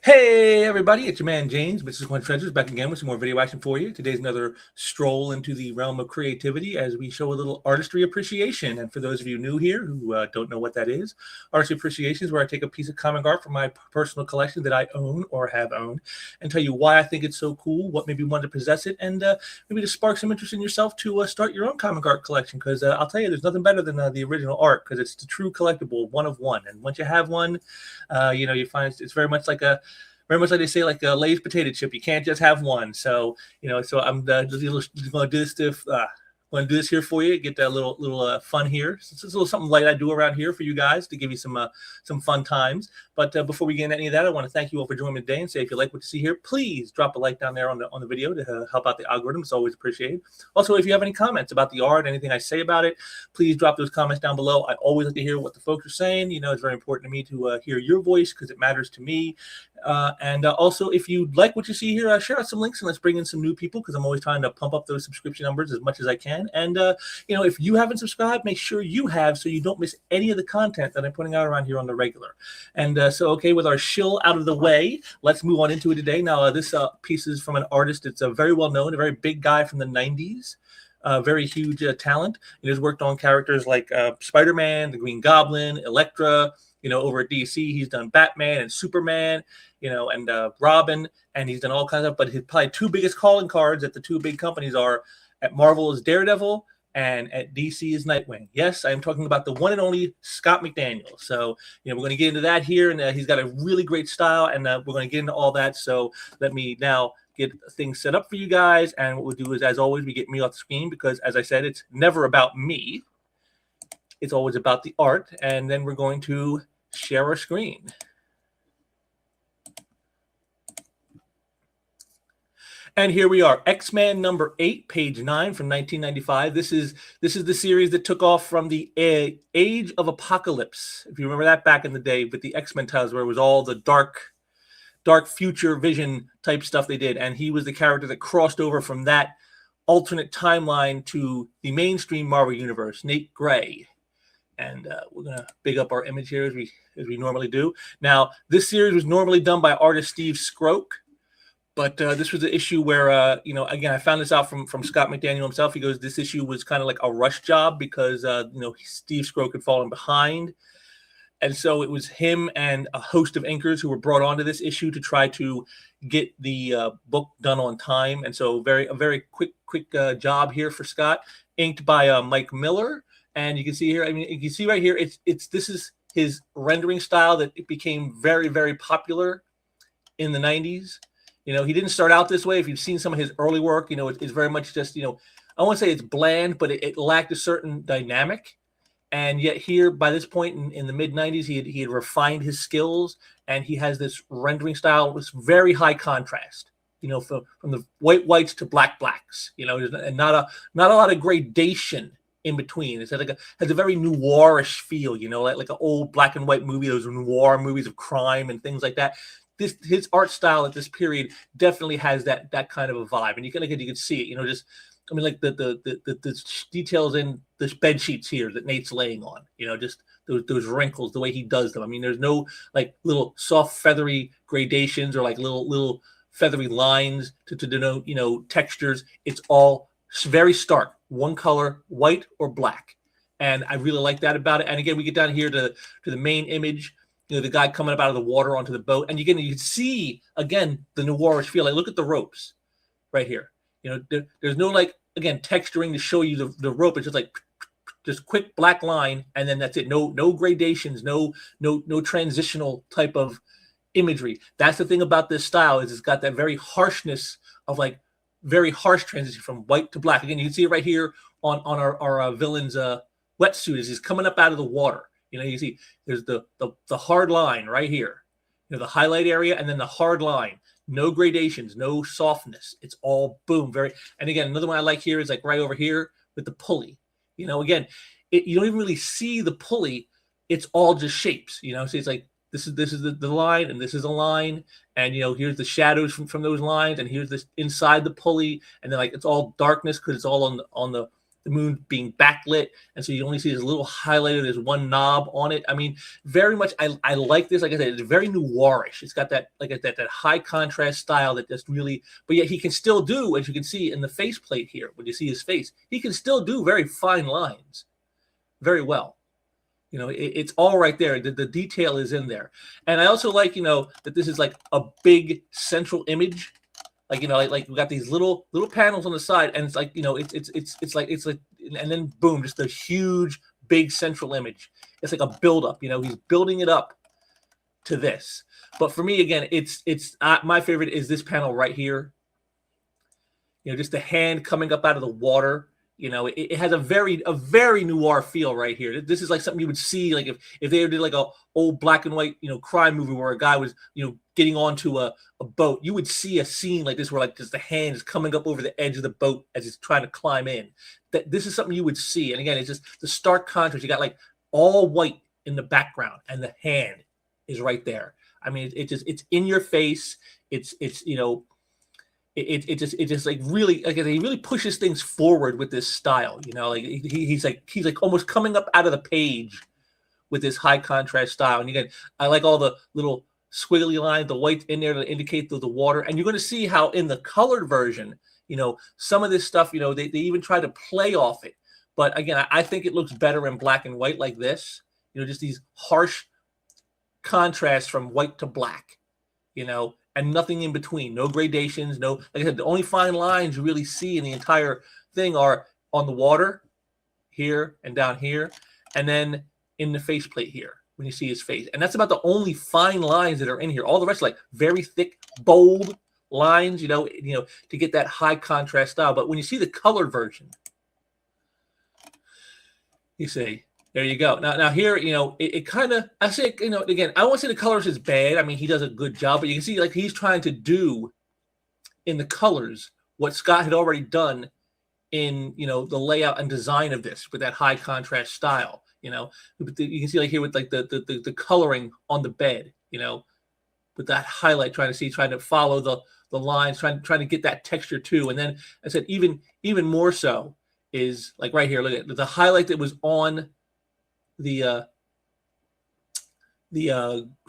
Hey everybody, it's your man James, Mrs. One Treasures, back again with some more video action for you. Today's another stroll into the realm of creativity as we show a little artistry appreciation. And for those of you new here who don't know what that is, artistry appreciation is where I take a piece of comic art from my personal collection that I own or have owned and tell you why I think it's so cool, what made me want to possess it, and maybe to spark some interest in yourself to start your own comic art collection. Because I'll tell you, there's nothing better than the original art, because it's the true collectible, one of one. And once you have one, you find it's very much like they say, like a Lay's potato chip. You can't just have one. So, so I'm just going to do this going to do this here for you. Get that little fun here. So it's a little something light I do around here for you guys to give you some fun times. But before we get into any of that, I want to thank you all for joining me today and say if you like what you see here, please drop a like down there on the video to help out the algorithm. It's always appreciated. Also, if you have any comments about the art, anything I say about it, please drop those comments down below. I always like to hear what the folks are saying. It's very important to me to hear your voice because it matters to me. And also, if you like what you see here, share out some links and let's bring in some new people, because I'm always trying to pump up those subscription numbers as much as I can. And if you haven't subscribed, make sure you have, so you don't miss any of the content that I'm putting out around here on the regular. And so, okay, with our shill out of the way, let's move on into it today. Now, this piece is from an artist. It's a very well known, a very big guy from the 90s. Very huge talent. He's worked on characters like Spider-Man, the Green Goblin, Elektra. Over at DC, he's done Batman and Superman, and Robin, and he's done all kinds of. But his probably two biggest calling cards at the two big companies are at Marvel is Daredevil and at DC is Nightwing. Yes, I am talking about the one and only Scott McDaniel. So we're going to get into that here, and he's got a really great style, and we're going to get into all that. So let me now get things set up for you guys, and what we'll do is, as always, we get me off the screen because, as I said, it's never about me. It's always about the art, and then we're going to share our screen. And here we are, X-Men number 8, page 9 from 1995. This is the series that took off from the Age of Apocalypse. If you remember that back in the day, with the X-Men titles, where it was all the dark future vision type stuff they did. And he was the character that crossed over from that alternate timeline to the mainstream Marvel universe, Nate Gray. And we're going to big up our image here as we normally do. Now, this series was normally done by artist Steve Skroke, but this was an issue where, again, I found this out from Scott McDaniel himself. He goes, this issue was kind of like a rush job because, Steve Skroke had fallen behind. And so it was him and a host of inkers who were brought onto this issue to try to get the book done on time. And so a very quick job here for Scott, inked by Mike Miller. And you can see here, you can see right here, this is his rendering style that it became very, very popular in the 90s. He didn't start out this way. If you've seen some of his early work, it's very much just, I won't say it's bland, but it lacked a certain dynamic. And yet here, by this point in the mid-90s, he had refined his skills, and he has this rendering style with very high contrast. From the whites to blacks. And not a lot of gradation in between. It's like has a very noirish feel, like an old black and white movie, those noir movies of crime and things like that. His art style at this period definitely has that kind of a vibe, and you can see it. Like the details in the bed sheets here that Nate's laying on. Just those wrinkles, the way he does them. There's no like little soft feathery gradations or like little feathery lines to denote textures. It's all very stark, one color, white or black, and I really like that about it. And again, we get down here to the main image, the guy coming up out of the water onto the boat, and you can see again the noirish feel. Like, look at the ropes right here. There's no texturing to show you the rope. It's just like just quick black line, and then that's it. No gradations, no transitional type of imagery. That's the thing about this style, is it's got that very harshness of like very harsh transition from white to black. Again, you can see it right here on our villain's wetsuit as he's coming up out of the water. You see there's the hard line right here, the highlight area, and then the hard line. No gradations, no softness. It's all boom, and again, another one I like here is like right over here with the pulley. Again, you don't even really see the pulley. It's all just shapes. So it's like this is the line, and this is a line, and here's the shadows from those lines, and here's this inside the pulley, and then like it's all darkness because it's all on the moon being backlit, and so you only see this little highlighter. There's one knob on it. I mean, very much. I like this. Like I said, it's very noirish. It's got that that high contrast style that just really. But yet he can still do, as you can see in the faceplate here, when you see his face, he can still do very fine lines, very well. You know, it's all right there. The detail is in there, and I also like, you know, that this is like a big central image. Like, you know, like we got these little panels on the side, and it's like, you know, it's like, and then boom, just a huge big central image. It's like a buildup. You know, he's building it up to this. But for me, again, it's my favorite is this panel right here. You know, just the hand coming up out of the water. You know, it has a very noir feel right here. This is like something you would see, like if they did like a old black and white, you know, crime movie where a guy was, you know, getting onto a boat. You would see a scene like this where like just the hand is coming up over the edge of the boat as it's trying to climb in. That this is something you would see. And again, it's just the stark contrast. You got like all white in the background, and the hand is right there. I mean, it's in your face. It's you know. It just like really, like, he really pushes things forward with this style, you know, like he's like almost coming up out of the page with this high contrast style. And again, I like all the little squiggly lines, the white in there to indicate the water. And you're going to see how in the colored version, you know, some of this stuff, you know, they even try to play off it. But again, I think it looks better in black and white like this, you know, just these harsh contrasts from white to black, you know, and nothing in between, no gradations, no, like I said, the only fine lines you really see in the entire thing are on the water here and down here, and then in the faceplate here when you see his face. And that's about the only fine lines that are in here. All the rest are like very thick, bold lines, you know, to get that high contrast style. But when you see the colored version, you see, there you go. Now here, you know, it kind of, I say, you know, again, I won't say the colors is bad. I mean, he does a good job, but you can see like he's trying to do in the colors what Scott had already done in, you know, the layout and design of this with that high contrast style. You know, you can see like here with like the coloring on the bed, you know, with that highlight, trying to follow the lines, trying to get that texture too. And then I said even more so is like right here. Look at the highlight that was on the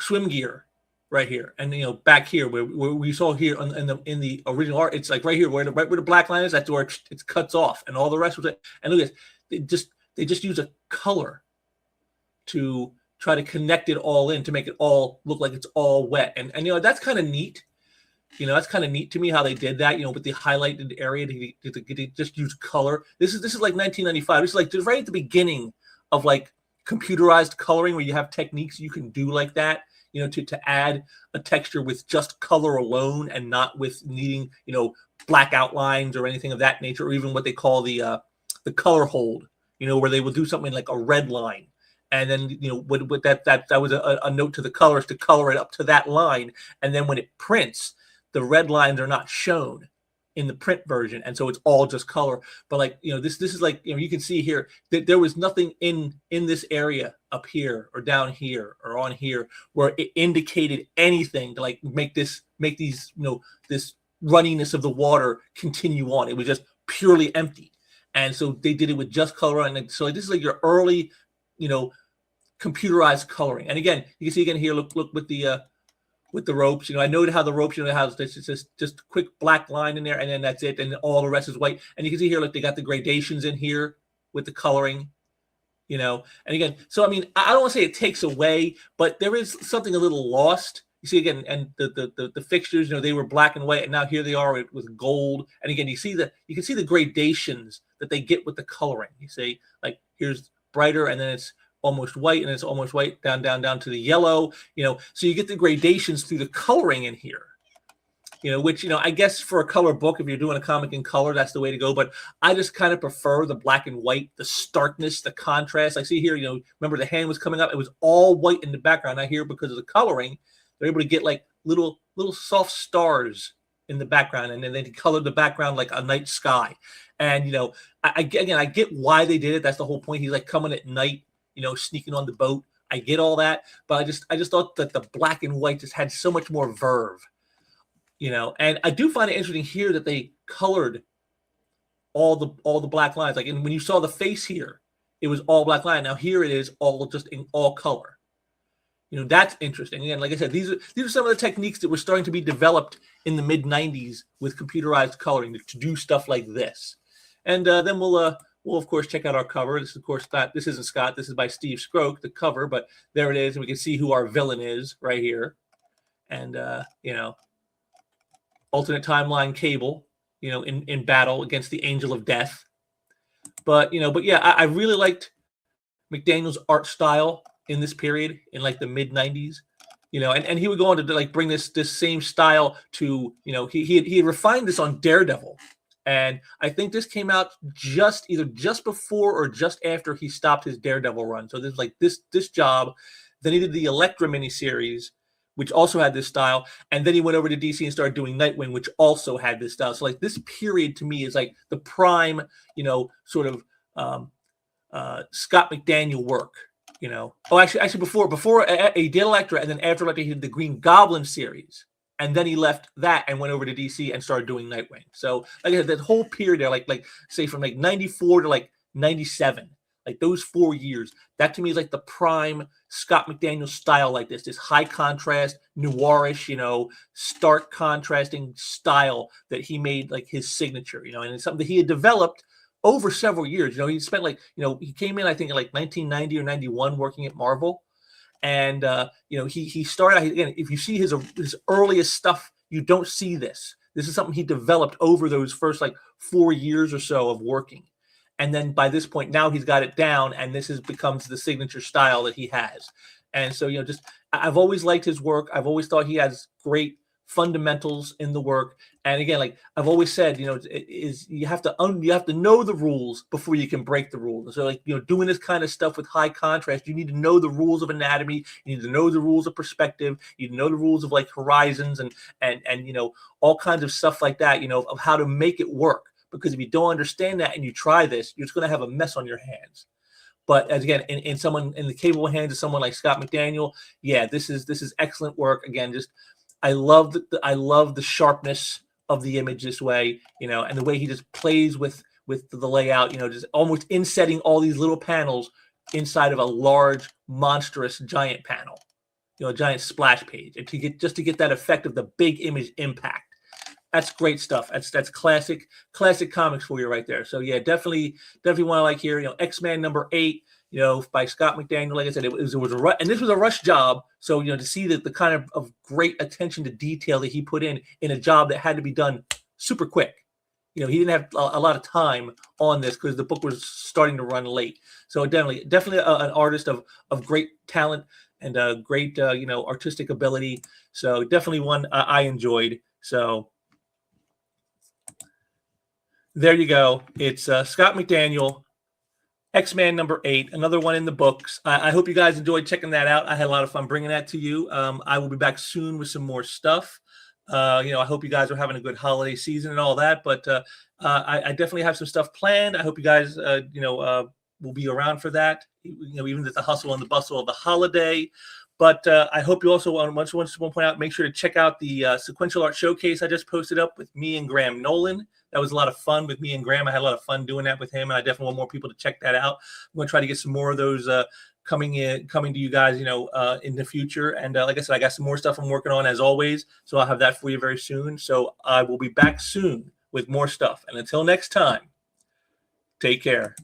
swim gear right here, and you know, back here where we saw here in the original art, it's like right here right where the black line is. That's where it cuts off, and all the rest was it. And look at this, they just use a color to try to connect it all in to make it all look like it's all wet, and you know, that's kind of neat. You know, that's kind of neat to me how they did that. You know, with the highlighted area to just use color. This is like 1995. This is like just right at the beginning of like computerized coloring, where you have techniques you can do like that, you know, to add a texture with just color alone and not with needing, you know, black outlines or anything of that nature, or even what they call the color hold, you know, where they will do something like a red line, and then, you know, with that was a note to the colors to color it up to that line, and then when it prints, the red lines are not shown in the print version, and so it's all just color. But like, you know, this is like, you know, you can see here that there was nothing in this area up here or down here or on here where it indicated anything to like make these, you know, this runniness of the water continue on. It was just purely empty, and so they did it with just color. And so this is like your early, you know, computerized coloring. And again, you can see again here, look with the ropes. You know, I noted how the ropes, you know, how it's just a quick black line in there, and then that's it, and all the rest is white. And you can see here, look, they got the gradations in here with the coloring, you know. And again, so I mean, I don't want to say it takes away, but there is something a little lost. You see again, and the fixtures, you know, they were black and white, and now here they are with gold. And again, you can see the gradations that they get with the coloring. You see, like here's brighter, and then it's almost white, and it's almost white down to the yellow, you know. So you get the gradations through the coloring in here, you know, which, you know, I guess for a color book, if you're doing a comic in color, that's the way to go. But I just kind of prefer the black and white, the starkness, the contrast. I see here, you know, remember the hand was coming up, it was all white in the background. Now here, because of the coloring, they're able to get like little soft stars in the background, and then they colored the background like a night sky. And, you know, I get why they did it. That's the whole point. He's like coming at night, you know, sneaking on the boat. I get all that, but I just thought that the black and white just had so much more verve, you know. And I do find it interesting here that they colored all the black lines. Like, and when you saw the face here, it was all black line. Now here it is all just in all color. You know, that's interesting. Again, like I said, these are some of the techniques that were starting to be developed in the mid '90s with computerized coloring to do stuff like this. And then we'll of course check out our cover. This is, of course, Scott. This isn't Scott. This is by Steve Skroke, the cover. But there it is, and we can see who our villain is right here. And you know, alternate timeline Cable, you know, in battle against the Angel of Death. But yeah, I really liked McDaniel's art style in this period in like the mid '90s, you know, and he would go on to like bring this same style to, you know, he had refined this on Daredevil, and I think this came out either just before or just after he stopped his Daredevil run. So there's like this job. Then he did the Elektra miniseries, which also had this style, and then he went over to DC and started doing Nightwing, which also had this style. So like this period to me is like the prime, you know, sort of Scott McDaniel work. You know, actually, before he did Elektra, and then after Elektra, he did the Green Goblin series, and then he left that and went over to DC and started doing Nightwing. So, like I said, that whole period there, like say from like '94 to like '97, like those 4 years, that to me is like the prime Scott McDaniel style, like this high contrast, noirish, you know, stark contrasting style that he made like his signature, you know, and it's something that he had developed over several years. You know, he spent like, you know, he came in, I think, in like 1990 or 91 working at Marvel. And, you know, he started, again, if you see his earliest stuff, you don't see this. This is something he developed over those first like 4 years or so of working. And then by this point, now he's got it down, and this becomes the signature style that he has. And so, you know, I've always liked his work. I've always thought he has great fundamentals in the work. And again, like I've always said, you know, you have to know the rules before you can break the rules. So like, you know, doing this kind of stuff with high contrast, you need to know the rules of anatomy, you need to know the rules of perspective, you need to know the rules of like horizons and you know, all kinds of stuff like that, you know, of how to make it work. Because if you don't understand that and you try this, you're just going to have a mess on your hands. But as again, in the capable hands of someone like Scott McDaniel, yeah, this is excellent work. Again, just I love the sharpness of the image this way, you know, and the way he just plays with the layout, you know, just almost insetting all these little panels inside of a large, monstrous, giant panel, you know, a giant splash page, and to get that effect of the big image impact. That's great stuff. That's classic comics for you right there. So yeah, definitely want to like here, you know, X-Men #8, you know, by Scott McDaniel. Like I said, it was a rush, and this was a rush job. So, you know, to see the kind of great attention to detail that he put in a job that had to be done super quick. You know, he didn't have a lot of time on this because the book was starting to run late. So definitely an artist of great talent and great you know, artistic ability. So definitely one I enjoyed. So there you go. It's Scott McDaniel, X-Men #8, another one in the books. I hope you guys enjoyed checking that out. I had a lot of fun bringing that to you. I will be back soon with some more stuff. You know, I hope you guys are having a good holiday season and all that. But I definitely have some stuff planned. I hope you guys, you know, will be around for that. You know, even with the hustle and the bustle of the holiday. But I hope you also want to point out, make sure to check out the sequential art showcase I just posted up with me and Graham Nolan. That was a lot of fun with me and Graham. I had a lot of fun doing that with him, and I definitely want more people to check that out. I'm going to try to get some more of those coming to you guys, you know, in the future. And like I said, I got some more stuff I'm working on as always, so I'll have that for you very soon. So I will be back soon with more stuff. And until next time, take care.